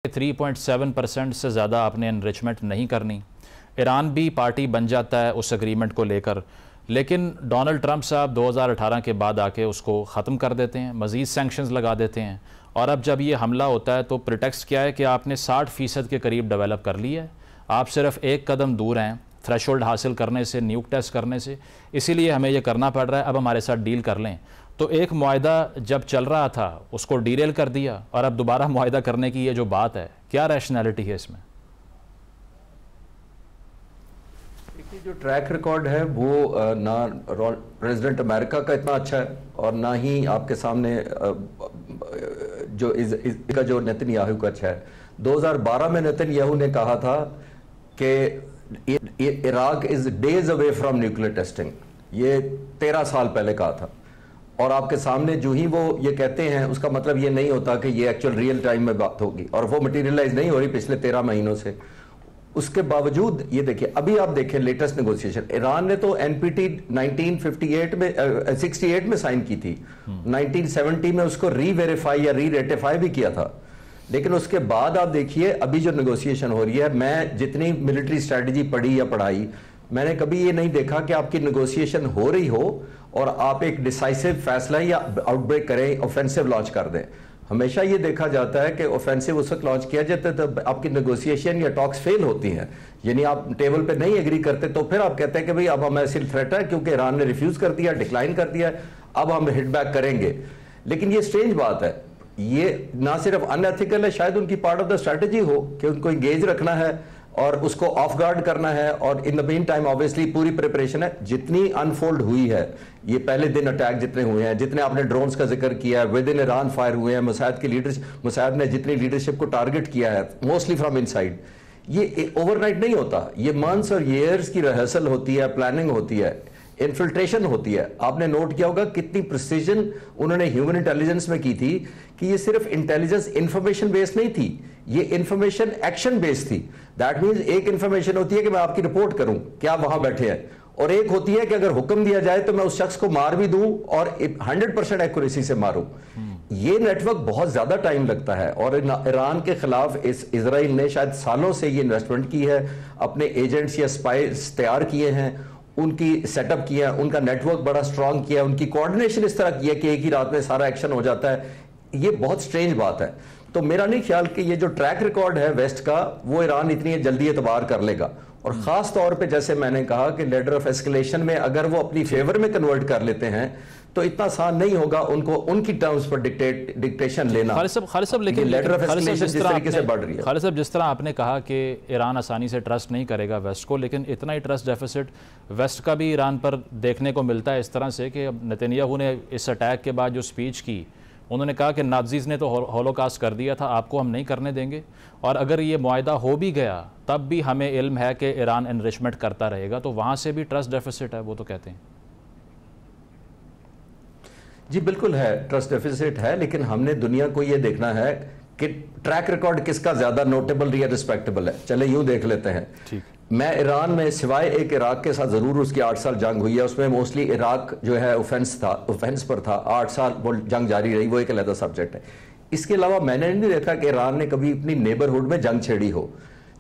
3.7% سے زیادہ آپ نے انریچمنٹ نہیں کرنی. ایران بھی پارٹی بن جاتا ہے اس اگریمنٹ کو لے کر، لیکن ڈونلڈ ٹرمپ صاحب 2018 کے بعد آ کے اس کو ختم کر دیتے ہیں، مزید سینکشنز لگا دیتے ہیں. اور اب جب یہ حملہ ہوتا ہے تو پریٹیکسٹ کیا ہے کہ آپ نے 60% کے قریب ڈیولپ کر لی ہے، آپ صرف ایک قدم دور ہیں تھریش ہولڈ حاصل کرنے سے، نیوک ٹیسٹ کرنے سے، اسی لیے ہمیں یہ کرنا پڑ رہا ہے، اب ہمارے ساتھ ڈیل کر لیں. تو ایک معاہدہ جب چل رہا تھا اس کو ڈیریل کر دیا، اور اب دوبارہ معاہدہ کرنے کی یہ جو بات ہے، کیا ریشنلٹی ہے اس میں؟ جو ٹریک ریکارڈ ہے وہ نہ پریزیڈنٹ امریکہ کا اتنا اچھا ہے اور نہ ہی آپ کے سامنے جو نیتن یاہو کا اچھا ہے. 2012 میں نیتن یاہو نے کہا تھا کہ Iraq is days away from nuclear testing, یہ 13 سال پہلے کہا تھا. اور آپ کے سامنے جو ہی وہ یہ کہتے ہیں اس کا مطلب یہ نہیں ہوتا کہ یہ ایکچوئل ریئل ٹائم میں بات ہوگی، اور وہ مٹیریلائز نہیں ہو رہی پچھلے 13 مہینوں سے. اس کے باوجود یہ دیکھیں، ابھی آپ دیکھیں لیٹسٹ نیگوسیشن، ایران نے تو این پی ٹی 1968 میں سائن کی تھی، 1970 میں اس کو ری ویریفائی یا ری ریٹیفائی بھی کیا تھا. لیکن اس کے بعد آپ دیکھیے ابھی جو نیگوسیشن ہو رہی ہے، میں جتنی ملٹری اسٹریٹجی پڑھی یا پڑھائی، میں نے کبھی یہ نہیں دیکھا کہ آپ کی نیگوسیشن ہو رہی ہو اور آپ ایک ڈیسائسو فیصلہ یا آؤٹ بریک کریں، اوفینسو لانچ کر دیں. ہمیشہ یہ دیکھا جاتا ہے کہ اوفینسو اس وقت لانچ کیا جاتا ہے تب آپ کی نیگوسیشن یا ٹاکس فیل ہوتی ہیں، یعنی آپ ٹیبل پہ نہیں ایگری کرتے تو پھر آپ کہتے ہیں کہ بھئی اب ہمیں سل تھریٹ ہے کیونکہ ایران نے ریفیوز کر دیا، ڈکلائن کر دیا، اب ہم ہٹ بیک کریں گے. لیکن یہ سٹرینج بات ہے، یہ نہ صرف ان ایتھیکل ہے، شاید ان کی پارٹ آف دا اسٹریٹجی ہو کہ ان کو انگیج رکھنا ہے اور اس کو آف گارڈ کرنا ہے. اور ان دا مین ٹائم آبویسلی پوری پریپریشن ہے، جتنی انفولڈ ہوئی ہے، یہ پہلے دن اٹیک جتنے ہوئے ہیں، جتنے آپ نے ڈرونز کا ذکر کیا ہے، ود ان ایران فائر ہوئے ہیں، موساد نے جتنی لیڈرشپ کو ٹارگٹ کیا ہے موسٹلی فرام ان سائڈ، یہ اوور نائٹ نہیں ہوتا، یہ منتھس اور ایئرز کی ریہرسل ہوتی ہے، پلاننگ ہوتی ہے، انفلٹریشن ہوتی ہے. آپ نے نوٹ کیا ہوگا کتنی پریسیجن انہوں نے ہیومن انٹیلیجنس میں کی تھی کہ یہ صرف انٹیلیجنس انفارمیشن بیس نہیں تھی، یہ انفارمیشن ایکشن بیس تھی. دیٹ مینز ایک انفارمیشن ہوتی ہے کہ میں آپ کی رپورٹ کروں کہ آپ وہاں بیٹھے ہیں، اور ایک ہوتی ہے کہ اگر حکم دیا جائے تو میں اس شخص کو مار بھی دوں اور 100% ایکوریسی سے ماروں. یہ نیٹ ورک بہت زیادہ ٹائم لگتا ہے، اور ایران کے خلاف اسرائیل نے شاید سالوں سے یہ انویسٹمنٹ کی ہے، اپنے ایجنٹس یا اسپائز تیار کیے ہیں، ان کی سیٹ اپ کیا، ان کا نیٹ ورک بڑا سٹرونگ کیا، ان کی کوارڈینیشن اس طرح کیا کہ ایک ہی رات میں سارا ایکشن ہو جاتا ہے. یہ بہت سٹرینج بات ہے. تو میرا نہیں خیال کہ یہ جو ٹریک ریکارڈ ہے ویسٹ کا وہ ایران اتنی جلدی اعتبار کر لے گا. اور خاص طور پہ جیسے میں نے کہا کہ لیڈر آف ایسکلیشن میں اگر وہ اپنی فیور میں کنورٹ کر لیتے ہیں تو اتنا آسان نہیں ہوگا ان کو ان کی ٹرمز پر ڈکٹیشن لینا. خالد صاحب لیکن لیڈر آف ایسکلیشن جس طریقے سے بڑھ رہی ہے، خالد صاحب جس طرح آپ نے کہا کہ ایران آسانی سے ٹرسٹ نہیں کرے گا ویسٹ کو، لیکن اتنا ہی ٹرسٹ ڈیفیسٹ ویسٹ کا بھی ایران پر دیکھنے کو ملتا ہے اس طرح سے کہ نیتن یاہو نے اس اٹیک کے بعد جو سپیچ کی، انہوں نے کہا کہ نازیز نے تو ہولوکاسٹ کر دیا تھا، آپ کو ہم نہیں کرنے دیں گے، اور اگر یہ معاہدہ ہو بھی گیا تب بھی ہمیں علم ہے کہ ایران انریچمنٹ کرتا رہے گا. تو وہاں سے بھی ٹرسٹ ڈیفیسٹ ہے، وہ تو کہتے ہیں. جی بالکل ہے، ٹرسٹ ڈیفیسٹ ہے، لیکن ہم نے دنیا کو یہ دیکھنا ہے کہ ٹریک ریکارڈ کس کا زیادہ نوٹیبل یا رسپیکٹیبل ہے. چلے یوں دیکھ لیتے ہیں. میں ایران میں سوائے ایک عراق کے ساتھ ضرور اس کی 8 سال جنگ ہوئی ہے، اس میں موسٹلی عراق جو ہے اوفینس پر تھا، 8 سال وہ جنگ جاری رہی، وہ ایک علیحدہ سبجیکٹ ہے. اس کے علاوہ میں نے نہیں دیکھا کہ ایران نے کبھی اپنی نیبرہڈ میں جنگ چھیڑی ہو.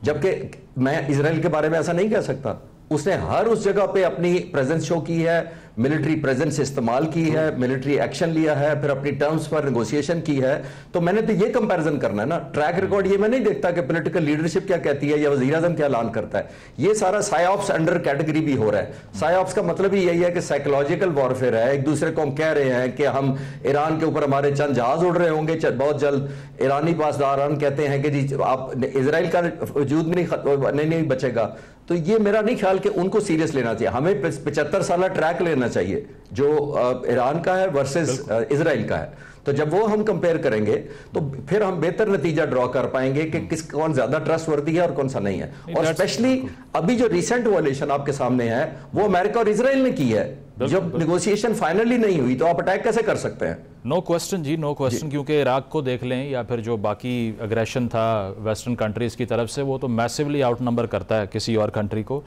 جبکہ میں اسرائیل کے بارے میں ایسا نہیں کہہ سکتا، اس نے ہر اس جگہ پہ اپنی پریزنس شو کی ہے، ملٹری پریزنس استعمال کی ہے، ملٹری ایکشن لیا ہے، پھر اپنی ٹرمز پر نیگوسیشن کی ہے. تو میں نے تو یہ کمپیریزن کرنا ہے نا. ٹریک ریکارڈ یہ میں نہیں دیکھتا کہ پولیٹیکل لیڈرشپ کیا کہتی ہے یا وزیر اعظم کیا اعلان کرتا ہے. یہ سارا سائیوپس انڈر کیٹیگری بھی ہو رہا ہے. سائیوپس کا مطلب ہی یہی ہے کہ سائیکولوجیکل وارفیئر ہے. ایک دوسرے کو ہم کہہ رہے ہیں کہ ہم ایران کے اوپر ہمارے چند جہاز اڑ رہے ہوں گے بہت جلد. ایرانی پاسداران کہتے ہیں کہ جی آپ اسرائیل کا وجود نہیں بچے گا. تو یہ میرا نہیں خیال کہ ان کو سیریس لینا چاہیے. ہمیں 75 سالہ ٹریک لینا چاہیے جو ایران کا ہے ورسز اسرائیل کا ہے. تو جب وہ ہم کمپیئر کریں گے تو پھر ہم بہتر نتیجہ ڈرا کر پائیں گے کہ کون زیادہ ٹرسٹ وردی ہے اور کون سا نہیں ہے. اور اسپیشلی ابھی جو ریسنٹ وائلیشن آپ کے سامنے ہے وہ امریکہ اور اسرائیل نے کی ہے. جب نیگوسیشن فائنلی نہیں ہوئی تو آپ اٹیک کیسے کر سکتے ہیں؟ نو کوسچن جی، نو کوسچن. کیونکہ عراق کو دیکھ لیں یا پھر جو باقی اگریشن تھا ویسٹرن کنٹریز کی طرف سے، وہ تو میسیولی آؤٹ نمبر کرتا ہے کسی اور کنٹری کو.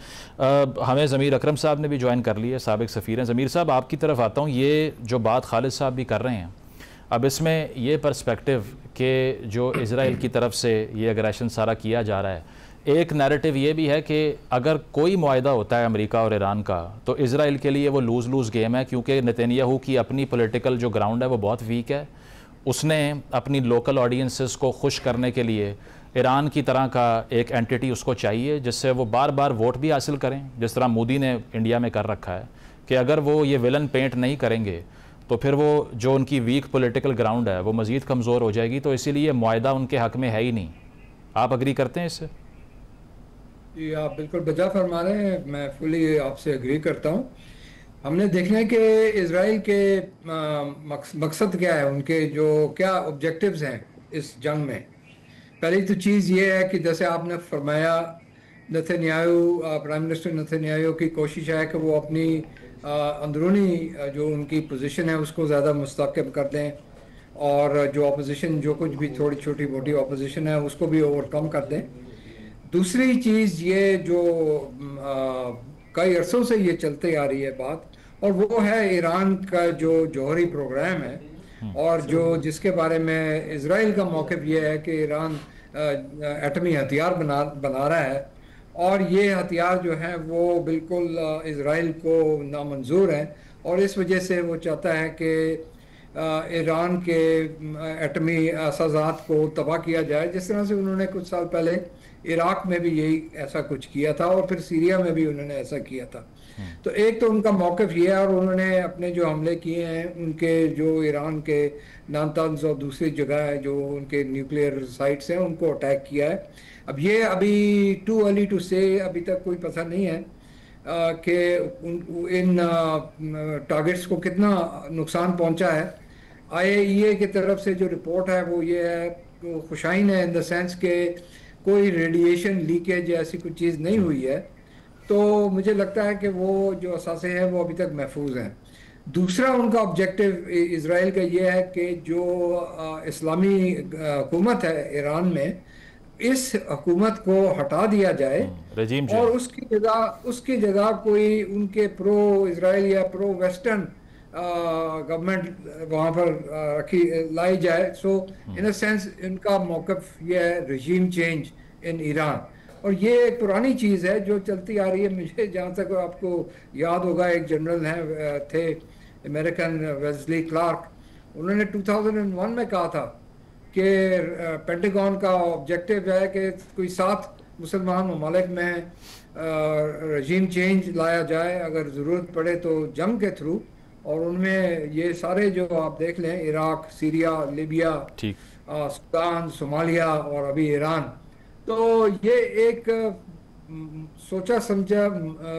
ہمیں ضمیر اکرم صاحب نے بھی جوائن کر لی ہے، سابق سفیر ہیں. ضمیر صاحب آپ کی طرف آتا ہوں. یہ جو بات خالد صاحب بھی کر رہے ہیں، اب اس میں یہ پرسپیکٹو کہ جو اسرائیل کی طرف سے یہ اگریشن سارا کیا جا رہا ہے، ایک نیریٹو یہ بھی ہے کہ اگر کوئی معاہدہ ہوتا ہے امریکہ اور ایران کا تو اسرائیل کے لیے وہ لوز لوز گیم ہے، کیونکہ نتنیاہو کی اپنی پولیٹیکل جو گراؤنڈ ہے وہ بہت ویک ہے. اس نے اپنی لوکل آڈینسز کو خوش کرنے کے لیے ایران کی طرح کا ایک اینٹیٹی اس کو چاہیے جس سے وہ بار بار ووٹ بھی حاصل کریں، جس طرح مودی نے انڈیا میں کر رکھا ہے کہ اگر وہ یہ ولن پینٹ نہیں کریں گے تو پھر وہ جو ان کی ویک پولیٹیکل گراؤنڈ ہے وہ مزید کمزور ہو جائے گی. تو اسی لیے معاہدہ ان کے حق میں ہے ہی نہیں. آپ اگری کرتے ہیں اس سے؟ جی آپ بالکل بجا فرما رہے ہیں، میں فلی آپ سے اگری کرتا ہوں. ہم نے دیکھنا ہے کہ اسرائیل کے مقصد کیا ہے، ان کے جو کیا آبجیکٹیوز ہیں اس جنگ میں. پہلی تو چیز یہ ہے کہ جیسے آپ نے فرمایا نتنیاہو، پرائم منسٹر نتنیاہو کی کوشش ہے کہ وہ اپنی اندرونی جو ان کی پوزیشن ہے اس کو زیادہ مستحکم کر دیں، اور جو اپوزیشن جو کچھ بھی تھوڑی چھوٹی موٹی اپوزیشن ہے اس کو بھی اوور کم کر دیں. دوسری چیز یہ جو کئی عرصوں سے یہ چلتے آ رہی ہے بات، اور وہ ہے ایران کا جو جوہری پروگرام ہے، اور جو جس کے بارے میں اسرائیل کا موقف یہ ہے کہ ایران ایٹمی ہتھیار بنا رہا ہے، اور یہ ہتھیار جو ہیں وہ بالکل اسرائیل کو نامنظور ہیں، اور اس وجہ سے وہ چاہتا ہے کہ ایران کے ایٹمی اساسات کو تباہ کیا جائے، جس طرح سے انہوں نے کچھ سال پہلے عراق میں بھی یہی ایسا کچھ کیا تھا، اور پھر سیریا میں بھی انہوں نے ایسا کیا تھا. تو ایک تو ان کا موقف یہ ہے، اور انہوں نے اپنے جو حملے کیے ہیں ان کے جو ایران کے نانتانز اور دوسری جگہ ہے جو ان کے نیوکلیئر سائٹس ہیں ان کو اٹیک کیا ہے. اب یہ ابھی ٹو ارلی ٹو سے، ابھی تک کوئی پتہ نہیں ہے کہ ان ٹارگٹس کو کتنا نقصان پہنچا ہے. IAEA کی طرف سے جو رپورٹ ہے وہ یہ ہے کہ خوشائن ہے، ان دا سینس کہ کوئی ریڈیشن لیکیج ایسی کوئی چیز نہیں ہوئی ہے. تو مجھے لگتا ہے کہ وہ جو اثاثے ہیں وہ ابھی تک محفوظ ہیں. دوسرا ان کا آبجیکٹیو اسرائیل کا یہ ہے کہ جو اسلامی حکومت ہے ایران میں، اس حکومت کو ہٹا دیا جائے اور اس کی جگہ کوئی ان کے پرو اسرائیل یا پرو ویسٹرن گورنمنٹ وہاں پر لائی جائے. سو ان اے سینس ان کا موقف یہ ہے رجیم چینج ان ایران، اور یہ ایک پرانی چیز ہے جو چلتی آ رہی ہے. مجھے جہاں تک آپ کو یاد ہوگا ایک جنرل ہیں تھے امریکن ویزلی کلارک، انہوں نے 2001 میں کہا تھا کہ پینٹاگون کا آبجیکٹیو ہے کہ کوئی 7 مسلمان ممالک میں رجیم چینج لایا جائے اگر ضرورت پڑے تو جنگ کے تھرو، اور ان میں یہ سارے جو آپ دیکھ لیں Iraq, Syria, Libya, Sudan, Somalia اور ابھی ایران. تو یہ ایک سوچا سمجھا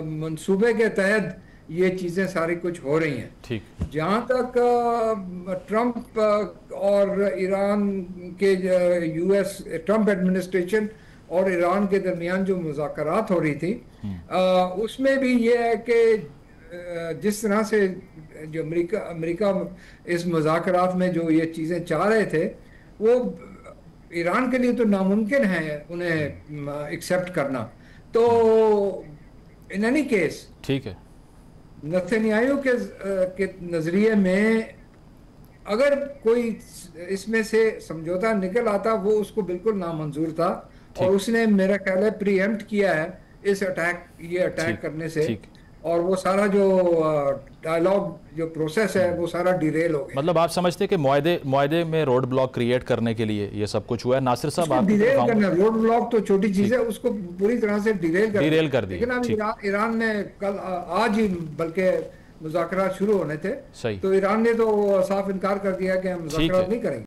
منصوبے کے تحت یہ چیزیں ساری کچھ ہو رہی ہیں. جہاں تک ٹرمپ اور ایران کے ٹرمپ ایڈمنسٹریشن اور ایران کے درمیان جو مذاکرات ہو رہی تھی، اس میں بھی یہ ہے کہ جس طرح سے جو امریکہ اس مذاکرات میں جو یہ چیزیں چاہ رہے تھے وہ ایران کے لیے تو ناممکن ہے انہیں ایکسیپٹ کرنا. تو ان اینی کیس ٹھیک ہے، نتنیاہو کے نظریے میں اگر کوئی اس میں سے سمجھوتا نکل آتا وہ اس کو بالکل نامنظور تھا، اور اس نے میرا خیال ہے پری ایمپٹ کیا ہے اس اٹیک کرنے سے، اور وہ سارا جو ڈائلاگ جو پروسیس ہے وہ سارا ڈیریل ہو گیا. مطلب آپ سمجھتے کہ معاہدے میں روڈ بلاک کریٹ کرنے کے لیے یہ سب کچھ ہوا ہے؟ ناصر صاحب آپ ڈیریل کرنا، روڈ بلاک تو چھوٹی چیز ہے، اس کو پوری طرح سے ڈیریل کر دی. لیکن اب ایران نے کل آج ہی بلکہ مذاکرات شروع ہونے تھے، تو ایران نے تو صاف انکار کر دیا کہ ہم مذاکرات نہیں کریں گے.